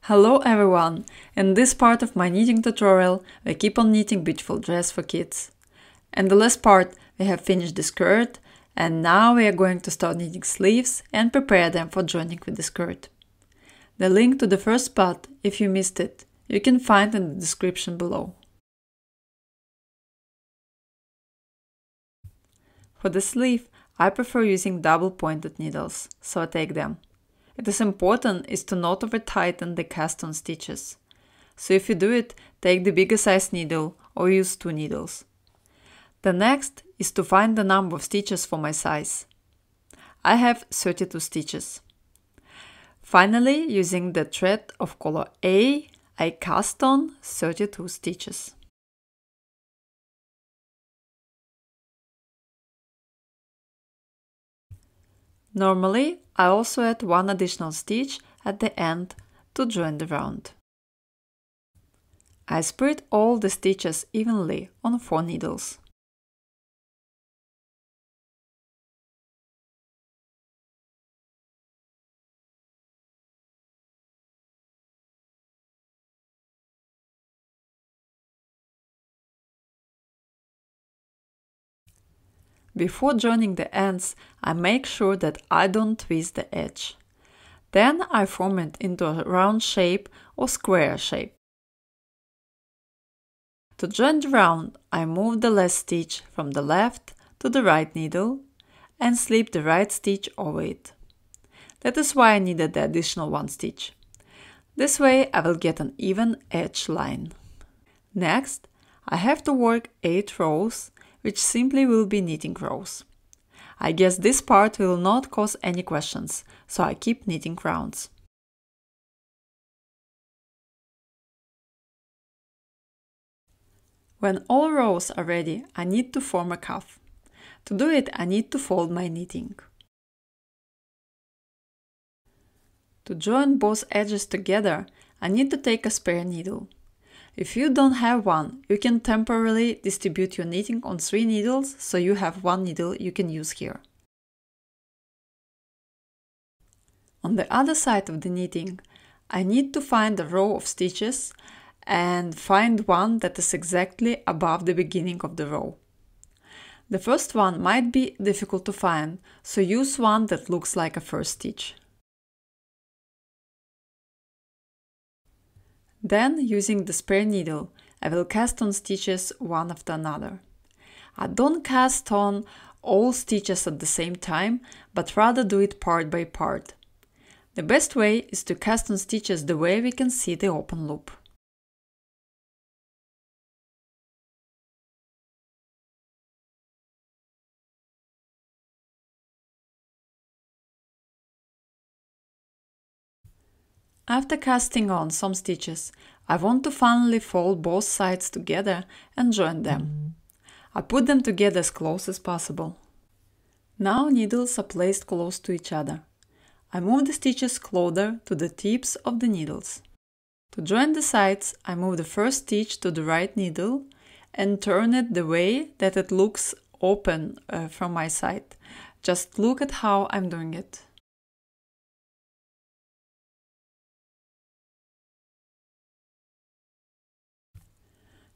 Hello everyone! In this part of my knitting tutorial, we keep on knitting beautiful dress for kids. In the last part, we have finished the skirt, and now we are going to start knitting sleeves and prepare them for joining with the skirt. The link to the first part, if you missed it, you can find in the description below. For the sleeve, I prefer using double pointed needles, so I take them. It is important to not over tighten the cast-on stitches. So if you do it, take the bigger size needle or use 2 needles. The next is to find the number of stitches for my size. I have 32 stitches. Finally, using the thread of color A, I cast on 32 stitches. Normally, I also add 1 additional stitch at the end to join the round. I spread all the stitches evenly on 4 needles. Before joining the ends, I make sure that I don't twist the edge. Then I form it into a round shape or square shape. To join the round, I move the last stitch from the left to the right needle and slip the right stitch over it. That is why I needed the additional 1 stitch. This way I will get an even edge line. Next, I have to work 8 rows, which simply will be knitting rows. I guess this part will not cause any questions, so I keep knitting rounds. When all rows are ready, I need to form a cuff. To do it, I need to fold my knitting. To join both edges together, I need to take a spare needle. If you don't have one, you can temporarily distribute your knitting on 3 needles, so you have 1 needle you can use here. On the other side of the knitting, I need to find a row of stitches and find one that is exactly above the beginning of the row. The first one might be difficult to find, so use one that looks like a first stitch. Then, using the spare needle, I will cast on stitches one after another. I don't cast on all stitches at the same time, but rather do it part by part. The best way is to cast on stitches the way we can see the open loop. After casting on some stitches, I want to finally fold both sides together and join them. I put them together as close as possible. Now needles are placed close to each other. I move the stitches closer to the tips of the needles. To join the sides, I move the first stitch to the right needle and turn it the way that it looks open from my side. Just look at how I'm doing it.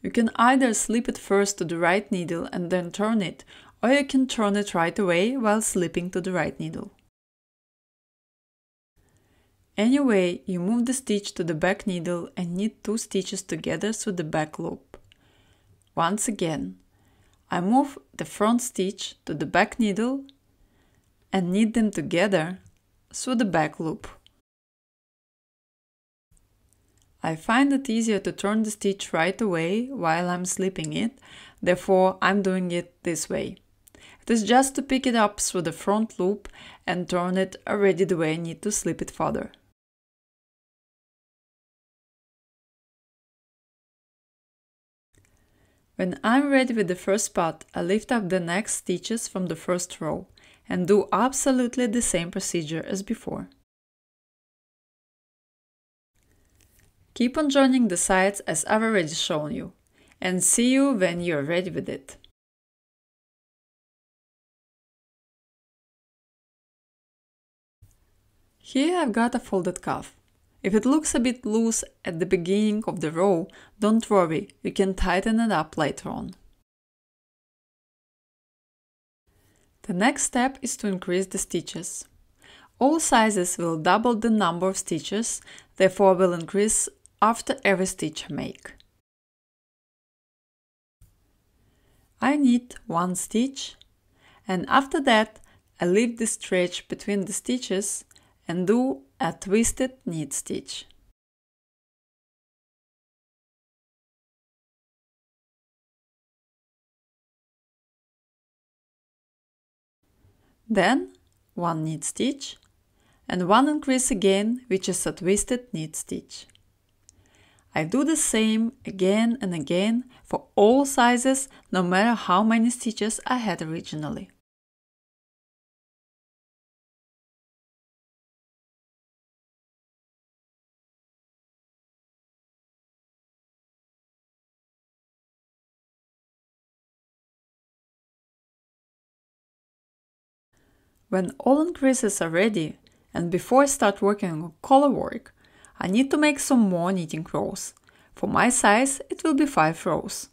You can either slip it first to the right needle and then turn it, or you can turn it right away while slipping to the right needle. Anyway, you move the stitch to the back needle and knit 2 stitches together through the back loop. Once again, I move the front stitch to the back needle and knit them together through the back loop. I find it easier to turn the stitch right away while I'm slipping it, therefore I'm doing it this way. It is just to pick it up through the front loop and turn it already the way I need to slip it further. When I'm ready with the first part, I lift up the next stitches from the first row and do absolutely the same procedure as before. Keep on joining the sides as I've already shown you, and see you when you're ready with it. Here I've got a folded cuff. If it looks a bit loose at the beginning of the row, don't worry, you can tighten it up later on. The next step is to increase the stitches. All sizes will double the number of stitches, therefore will increase after every stitch I make. I knit one stitch, and after that I leave the stretch between the stitches and do a twisted knit stitch. Then one knit stitch and one increase again, which is a twisted knit stitch. I do the same again and again for all sizes, no matter how many stitches I had originally. When all increases are ready, and before I start working on collar work, I need to make some more knitting rows. For my size, it will be 5 rows.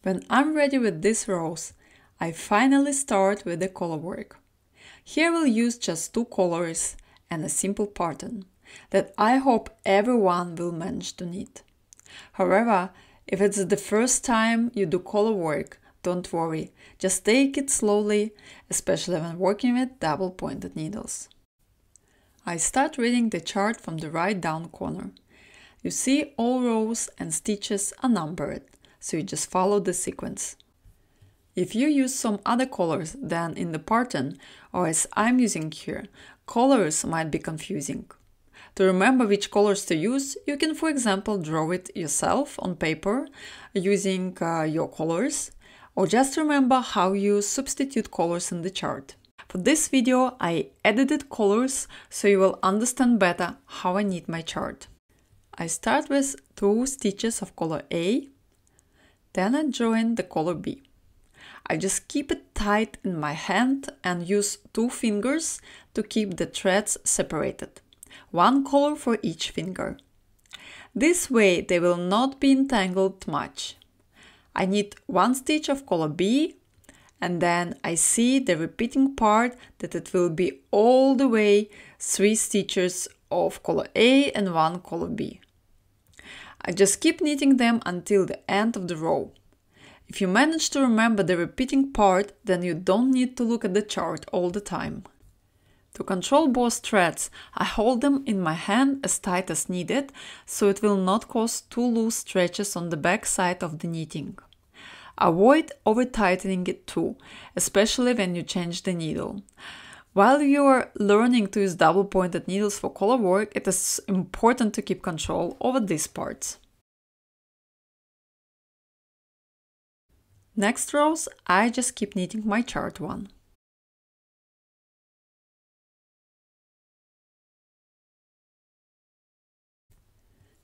When I'm ready with these rows, I finally start with the collar work. Here we'll use just 2 collars and a simple pattern that I hope everyone will manage to knit. However, if it's the first time you do collar work, don't worry, just take it slowly, especially when working with double-pointed needles. I start reading the chart from the right down corner. You see all rows and stitches are numbered, so you just follow the sequence. If you use some other colors than in the pattern, or as I'm using here, colors might be confusing. To remember which colors to use, you can, for example, draw it yourself on paper using your colors, or just remember how you substitute colors in the chart. For this video, I edited colors so you will understand better how I knit my chart. I start with 2 stitches of color A, then I join the color B. I just keep it tight in my hand and use 2 fingers to keep the threads separated. 1 color for each finger. This way they will not be entangled much. I knit 1 stitch of color B, and then I see the repeating part that it will be all the way 3 stitches of color A and 1 color B. I just keep knitting them until the end of the row. If you manage to remember the repeating part, then you don't need to look at the chart all the time. To control both threads, I hold them in my hand as tight as needed, so it will not cause too loose stretches on the back side of the knitting. Avoid over-tightening it too, especially when you change the needle. While you are learning to use double-pointed needles for collar work, it is important to keep control over these parts. Next rows, I just keep knitting my chart one.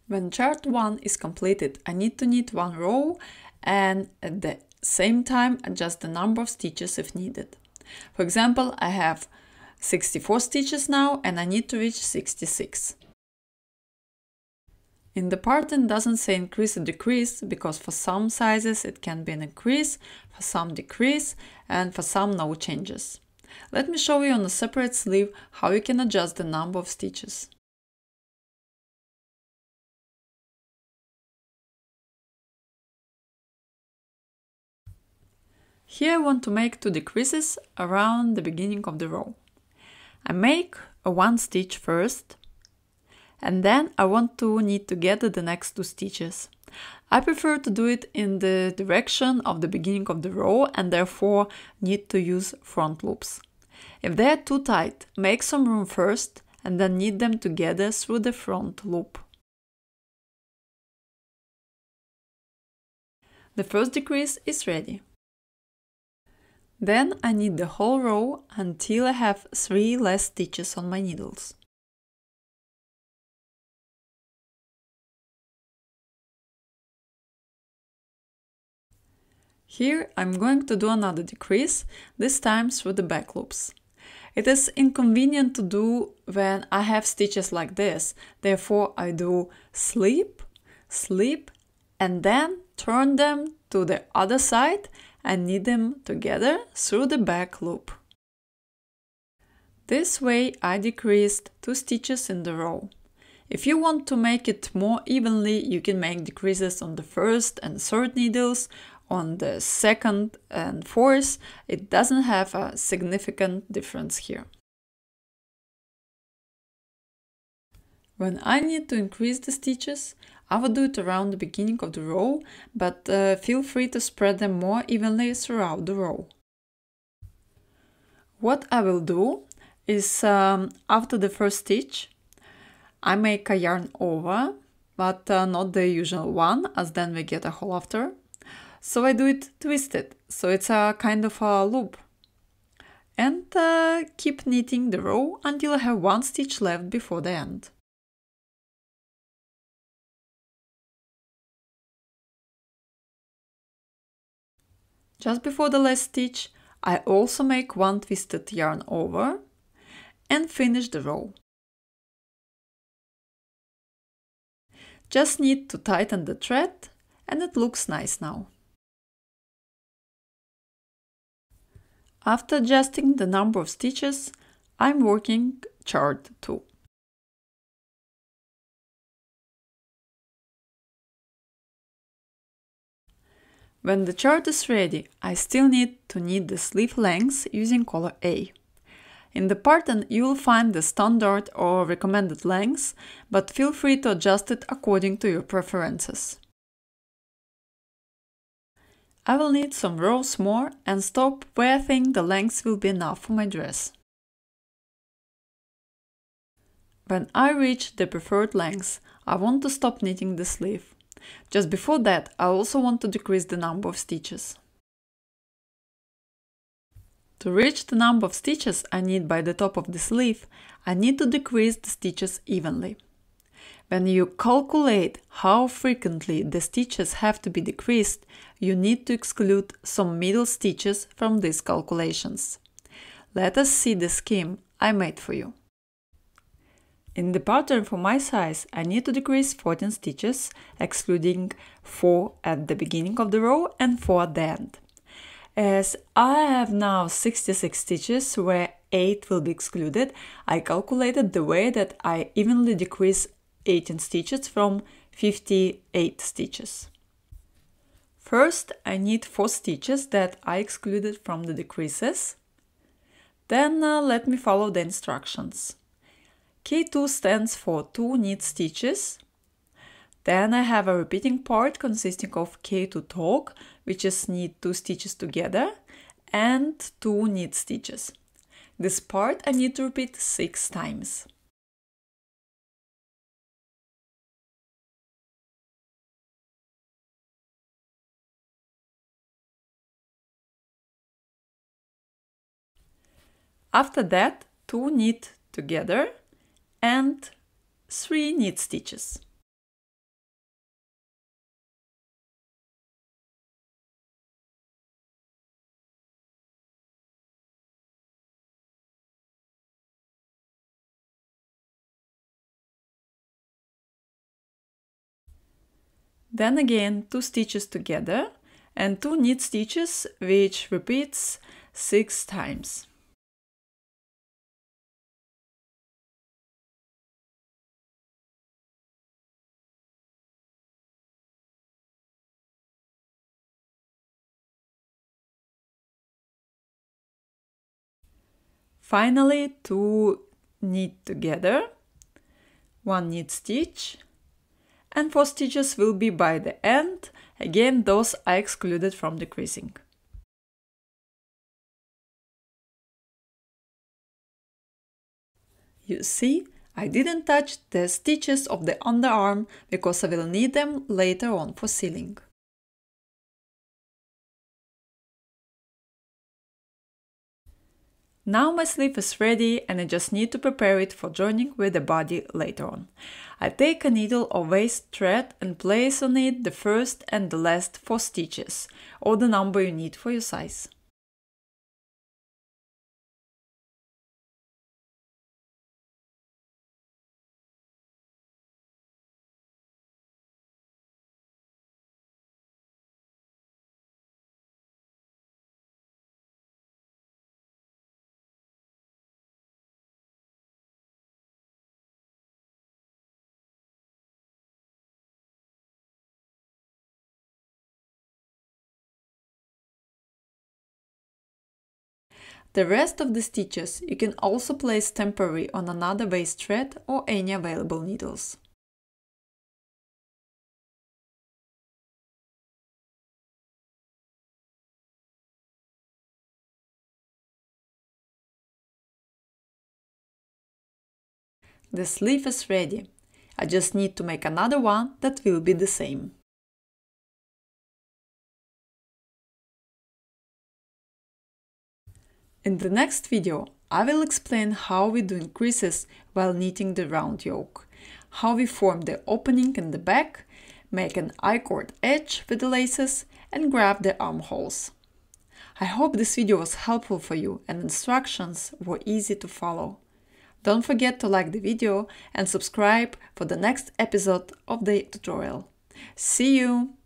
When chart 1 is completed, I need to knit 1 row and at the same time adjust the number of stitches if needed. For example, I have 64 stitches now and I need to reach 66. In the pattern doesn't say increase or decrease because for some sizes it can be an increase, for some decrease, and for some no changes. Let me show you on a separate sleeve how you can adjust the number of stitches. Here I want to make 2 decreases around the beginning of the row. I make a 1 stitch first, and then I want to knit together the next 2 stitches. I prefer to do it in the direction of the beginning of the row and therefore need to use front loops. If they are too tight, make some room first and then knit them together through the front loop. The first decrease is ready. Then I knit the whole row until I have 3 less stitches on my needles. Here I'm going to do another decrease, this time through the back loops. It is inconvenient to do when I have stitches like this, therefore I do slip, slip, and then turn them to the other side and knit them together through the back loop. This way I decreased 2 stitches in the row. If you want to make it more evenly, you can make decreases on the first and third needles, on the second and fourth. It doesn't have a significant difference here. When I need to increase the stitches, I will do it around the beginning of the row, but feel free to spread them more evenly throughout the row. What I will do is, after the first stitch, I make a yarn over, but not the usual one, as then we get a hole after. So I do it twisted, so it's a kind of a loop. And keep knitting the row until I have 1 stitch left before the end. Just before the last stitch, I also make 1 twisted yarn over and finish the row. Just need to tighten the thread and it looks nice now. After adjusting the number of stitches, I'm working chart 2. When the chart is ready, I still need to knit the sleeve length using color A. In the pattern you will find the standard or recommended length, but feel free to adjust it according to your preferences. I will knit some rows more and stop where I think the length will be enough for my dress. When I reach the preferred length, I want to stop knitting the sleeve. Just before that, I also want to decrease the number of stitches. To reach the number of stitches I need by the top of the sleeve, I need to decrease the stitches evenly. When you calculate how frequently the stitches have to be decreased, you need to exclude some middle stitches from these calculations. Let us see the scheme I made for you. In the pattern for my size, I need to decrease 14 stitches, excluding 4 at the beginning of the row and 4 at the end. As I have now 66 stitches where 8 will be excluded, I calculated the way that I evenly decrease 18 stitches from 58 stitches. First, I need 4 stitches that I excluded from the decreases. Then let me follow the instructions. K2 stands for 2 knit stitches. Then I have a repeating part consisting of K2 talk, which is knit 2 stitches together, and 2 knit stitches. This part I need to repeat 6 times. After that, 2 knit together and 3 knit stitches. Then again 2 stitches together and 2 knit stitches, which repeats 6 times. Finally, 2 knit together, 1 knit stitch, and 4 stitches will be by the end. Again, those I excluded from decreasing. You see, I didn't touch the stitches of the underarm because I will need them later on for sealing. Now my sleeve is ready and I just need to prepare it for joining with the body later on. I take a needle or waist thread and place on it the first and the last 4 stitches, or the number you need for your size. The rest of the stitches you can also place temporarily on another waist thread or any available needles. The sleeve is ready. I just need to make another one that will be the same. In the next video, I will explain how we do increases while knitting the round yoke, how we form the opening in the back, make an I-cord edge with the laces, and grab the armholes. I hope this video was helpful for you and instructions were easy to follow. Don't forget to like the video and subscribe for the next episode of the tutorial. See you!